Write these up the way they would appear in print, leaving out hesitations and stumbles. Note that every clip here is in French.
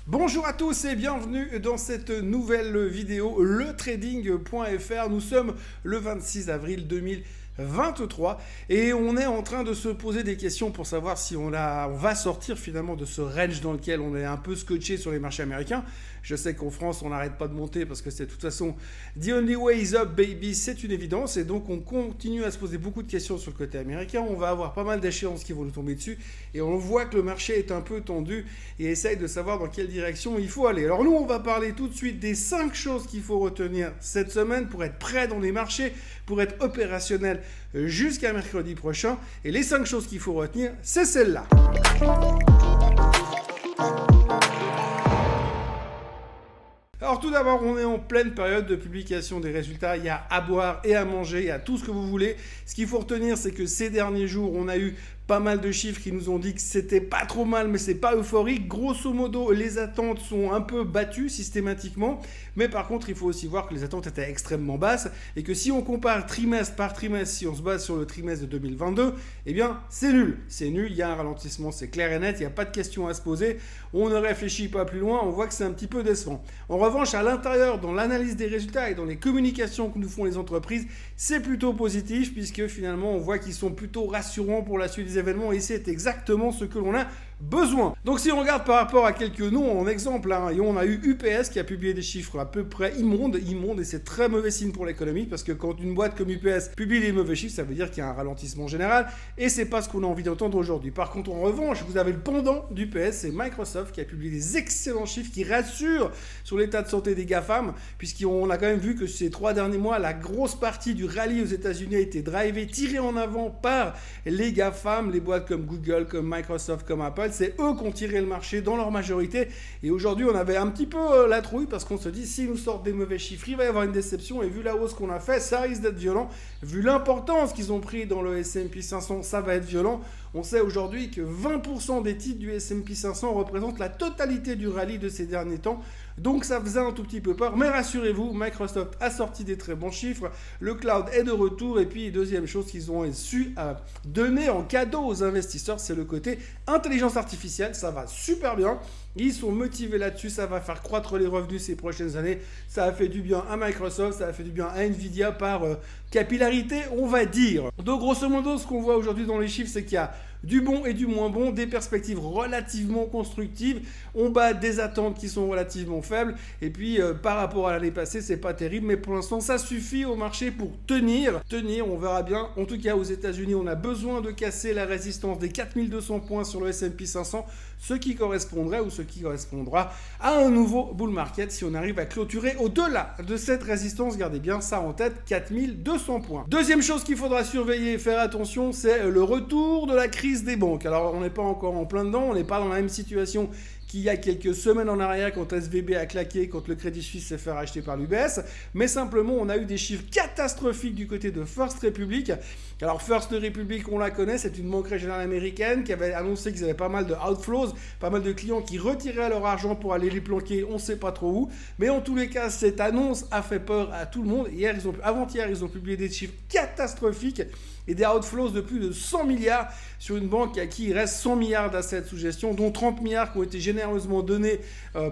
Bonjour à tous et bienvenue dans cette nouvelle vidéo letrading.fr. Nous sommes le 26 avril 2023 et on est en train de se poser des questions pour savoir si on va sortir finalement de ce range dans lequel on est un peu scotché sur les marchés américains. Je sais qu'en France on n'arrête pas de monter parce que c'est de toute façon the only way is up baby, c'est une évidence, et donc on continue à se poser beaucoup de questions sur le côté américain. On va avoir pas mal d'échéances qui vont nous tomber dessus et on voit que le marché est un peu tendu et essaye de savoir dans quelle direction il faut aller. Alors nous on va parler tout de suite des 5 choses qu'il faut retenir cette semaine pour être prêt dans les marchés, pour être opérationnel jusqu'à mercredi prochain, et les 5 choses qu'il faut retenir, c'est celle-là. Alors tout d'abord, on est en pleine période de publication des résultats, il y a à boire et à manger, il y a tout ce que vous voulez. Ce qu'il faut retenir, c'est que ces derniers jours, on a eu pas mal de chiffres qui nous ont dit que c'était pas trop mal, mais c'est pas euphorique. Grosso modo, les attentes sont un peu battues systématiquement, mais par contre, il faut aussi voir que les attentes étaient extrêmement basses et que si on compare trimestre par trimestre, si on se base sur le trimestre de 2022, eh bien, c'est nul. C'est nul, il y a un ralentissement, c'est clair et net, il n'y a pas de question à se poser. On ne réfléchit pas plus loin, on voit que c'est un petit peu décevant. En revanche, à l'intérieur, dans l'analyse des résultats et dans les communications que nous font les entreprises, c'est plutôt positif puisque finalement, on voit qu'ils sont plutôt rassurants pour la suite des événements et c'est exactement ce que l'on a besoin. Donc si on regarde par rapport à quelques noms en exemple, et on a eu UPS qui a publié des chiffres à peu près immondes, et c'est très mauvais signe pour l'économie parce que quand une boîte comme UPS publie des mauvais chiffres, ça veut dire qu'il y a un ralentissement général et c'est pas ce qu'on a envie d'entendre aujourd'hui. Par contre, en revanche, vous avez le pendant d'UPS, c'est Microsoft qui a publié des excellents chiffres qui rassurent sur l'état de santé des GAFAM, puisqu'on a quand même vu que ces 3 derniers mois, la grosse partie du rallye aux États-Unis a été drivée, tirée en avant par les GAFAM, les boîtes comme Google, comme Microsoft, comme Apple. C'est eux qui ont tiré le marché dans leur majorité. Et aujourd'hui, on avait un petit peu la trouille parce qu'on se dit, si nous sortent des mauvais chiffres, il va y avoir une déception. Et vu la hausse qu'on a fait, ça risque d'être violent. Vu l'importance qu'ils ont pris dans le S&P 500, ça va être violent. On sait aujourd'hui que 20% des titres du S&P 500 représentent la totalité du rallye de ces derniers temps. Donc ça faisait un tout petit peu peur. Mais rassurez-vous, Microsoft a sorti des très bons chiffres. Le cloud est de retour. Et puis, deuxième chose qu'ils ont su donner en cadeau aux investisseurs, c'est le côté intelligence artificielle. Ça va super bien. Ils sont motivés là-dessus, ça va faire croître les revenus ces prochaines années. Ça a fait du bien à Microsoft, ça a fait du bien à Nvidia par capillarité, on va dire. Donc grosso modo, ce qu'on voit aujourd'hui dans les chiffres, c'est qu'il y a du bon et du moins bon, des perspectives relativement constructives. On bat des attentes qui sont relativement faibles. Et puis par rapport à l'année passée, c'est pas terrible, mais pour l'instant, ça suffit au marché pour tenir. On verra bien. En tout cas, aux États-Unis, on a besoin de casser la résistance des 4200 points sur le S&P 500, ce qui correspondrait ou ce qui correspondra à un nouveau bull market si on arrive à clôturer au-delà de cette résistance. Gardez bien ça en tête, 4200 points. Deuxième chose qu'il faudra surveiller et faire attention, c'est le retour de la crise des banques. Alors on n'est pas encore en plein dedans, on n'est pas dans la même situation qu'il y a quelques semaines en arrière quand SVB a claqué, quand le Crédit Suisse s'est fait racheter par l'UBS, mais simplement on a eu des chiffres catastrophiques du côté de First Republic. Alors First Republic, on la connaît, c'est une banque régionale américaine qui avait annoncé qu'ils avaient pas mal de outflows, pas mal de clients qui retiraient leur argent pour aller les planquer, on ne sait pas trop où, mais en tous les cas, cette annonce a fait peur à tout le monde. Avant-hier, ils ont publié des chiffres catastrophiques et des outflows de plus de 100 milliards sur une banque à qui il reste 100 milliards d'assets sous gestion, dont 30 milliards qui ont été généreusement donnés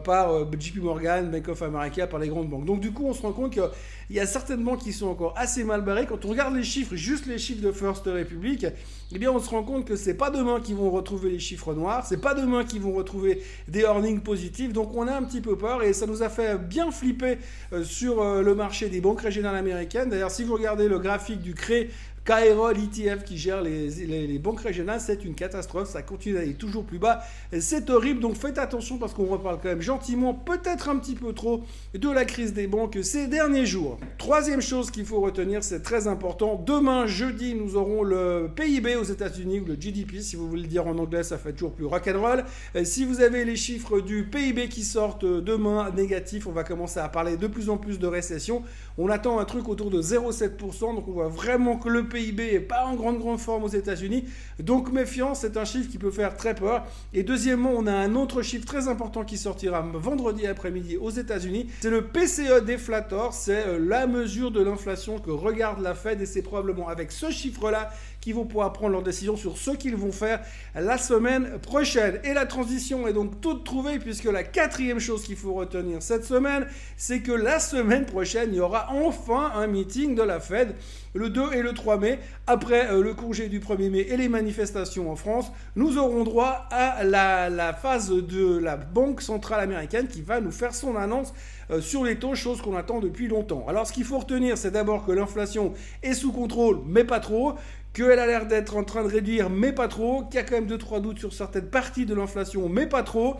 par JP Morgan, Bank of America, par les grandes banques. Donc du coup, on se rend compte qu'il y a certaines banques qui sont encore assez mal barrées. Quand on regarde les chiffres, juste les chiffres de First Republic, eh bien on se rend compte que c'est pas demain qu'ils vont retrouver les chiffres noirs, c'est pas demain qu'ils vont retrouver des earnings positifs. Donc on a un petit peu peur et ça nous a fait bien flipper sur le marché des banques régionales américaines. D'ailleurs, si vous regardez le graphique du CRE, Caerol ETF qui gère les banques régionales, c'est une catastrophe, ça continue d'aller toujours plus bas, c'est horrible, donc faites attention parce qu'on reparle quand même gentiment, peut-être un petit peu trop, de la crise des banques ces derniers jours. Troisième chose qu'il faut retenir, c'est très important, demain jeudi nous aurons le PIB aux États-Unis, ou le GDP si vous voulez le dire en anglais, ça fait toujours plus rock'n'roll. Si vous avez les chiffres du PIB qui sortent demain négatifs, on va commencer à parler de plus en plus de récession. On attend un truc autour de 0,7%, donc on voit vraiment que le PIB n'est pas en grande forme aux États-Unis. Donc méfiance, c'est un chiffre qui peut faire très peur. Et deuxièmement, on a un autre chiffre très important qui sortira vendredi après-midi aux États-Unis. C'est le PCE déflator, c'est la mesure de l'inflation que regarde la Fed et c'est probablement avec ce chiffre-là qu'ils vont pouvoir prendre leurs décisions sur ce qu'ils vont faire la semaine prochaine. Et la transition est donc toute trouvée puisque la quatrième chose qu'il faut retenir cette semaine, c'est que la semaine prochaine, il y aura enfin un meeting de la Fed le 2 et le 3 mai. Après le congé du 1er mai et les manifestations en France, nous aurons droit à la phase de la Banque centrale américaine qui va nous faire son annonce sur les taux, chose qu'on attend depuis longtemps. Alors ce qu'il faut retenir, c'est d'abord que l'inflation est sous contrôle, mais pas trop, qu'elle a l'air d'être en train de réduire, mais pas trop, qu'il y a quand même 2-3 doutes sur certaines parties de l'inflation, mais pas trop.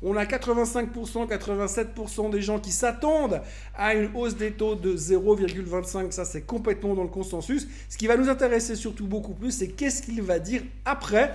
On a 85%, 87% des gens qui s'attendent à une hausse des taux de 0,25. Ça, c'est complètement dans le consensus. Ce qui va nous intéresser surtout beaucoup plus, c'est qu'est-ce qu'il va dire après.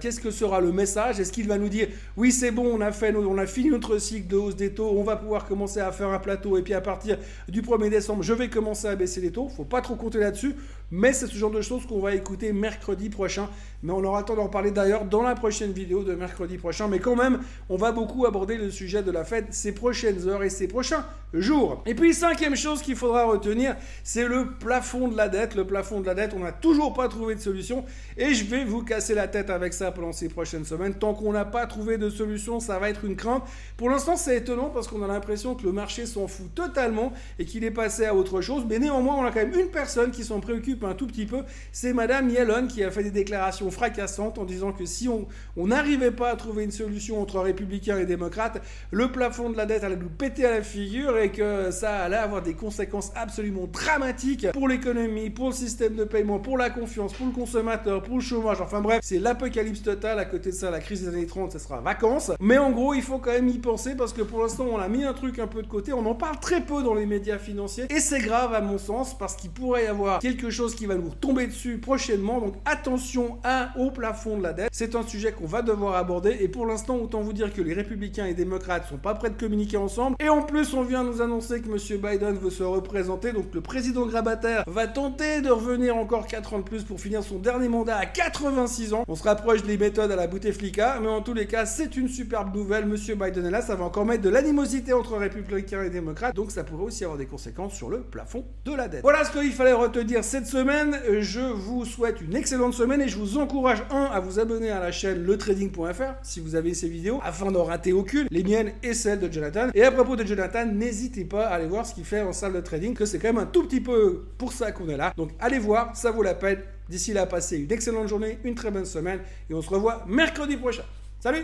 Qu'est-ce que sera le message? Est-ce qu'il va nous dire oui c'est bon, on a fini notre cycle de hausse des taux, on va pouvoir commencer à faire un plateau et puis à partir du 1er décembre je vais commencer à baisser les taux? Faut pas trop compter là-dessus, mais c'est ce genre de choses qu'on va écouter mercredi prochain, mais on aura le temps d'en reparler d'ailleurs dans la prochaine vidéo de mercredi prochain. Mais quand même, on va beaucoup aborder le sujet de la Fed ces prochaines heures et ces prochains jours. Et puis cinquième chose qu'il faudra retenir, c'est le plafond de la dette. Le plafond de la dette, on n'a toujours pas trouvé de solution et je vais vous casser la tête avec ça pendant ces prochaines semaines. Tant qu'on n'a pas trouvé de solution, ça va être une crainte. Pour l'instant, c'est étonnant parce qu'on a l'impression que le marché s'en fout totalement et qu'il est passé à autre chose. Mais néanmoins, on a quand même une personne qui s'en préoccupe un tout petit peu. C'est Madame Yellen qui a fait des déclarations fracassantes en disant que si on n'arrivait pas à trouver une solution entre républicains et démocrates, le plafond de la dette allait nous péter à la figure et que ça allait avoir des conséquences absolument dramatiques pour l'économie, pour le système de paiement, pour la confiance, pour le consommateur, pour le chômage. Enfin bref, c'est l'apocalypse totale. À côté de ça, la crise des années 30, ça sera vacances. Mais en gros, il faut quand même y penser parce que pour l'instant, on a mis un truc un peu de côté. On en parle très peu dans les médias financiers et c'est grave à mon sens parce qu'il pourrait y avoir quelque chose qui va nous tomber dessus prochainement. Donc attention au plafond de la dette. C'est un sujet qu'on va devoir aborder et pour l'instant, autant vous dire que les républicains et démocrates sont pas prêts de communiquer ensemble. Et en plus, on vient nous annoncer que M. Biden veut se représenter. Donc le président grabataire va tenter de revenir encore 4 ans de plus pour finir son dernier mandat à 86 ans. On se rapproche des méthodes à la Bouteflika, mais en tous les cas, c'est une superbe nouvelle. Monsieur Biden est là, ça va encore mettre de l'animosité entre républicains et démocrates, donc ça pourrait aussi avoir des conséquences sur le plafond de la dette. Voilà ce qu'il fallait retenir cette semaine. Je vous souhaite une excellente semaine et je vous encourage à vous abonner à la chaîne letrading.fr si vous avez ces vidéos, afin d'en rater aucune, les miennes et celles de Jonathan. Et à propos de Jonathan, n'hésitez pas à aller voir ce qu'il fait en salle de trading, que c'est quand même un tout petit peu pour ça qu'on est là. Donc allez voir, ça vaut la peine. D'ici là, passez une excellente journée, une très bonne semaine et on se revoit mercredi prochain. Salut!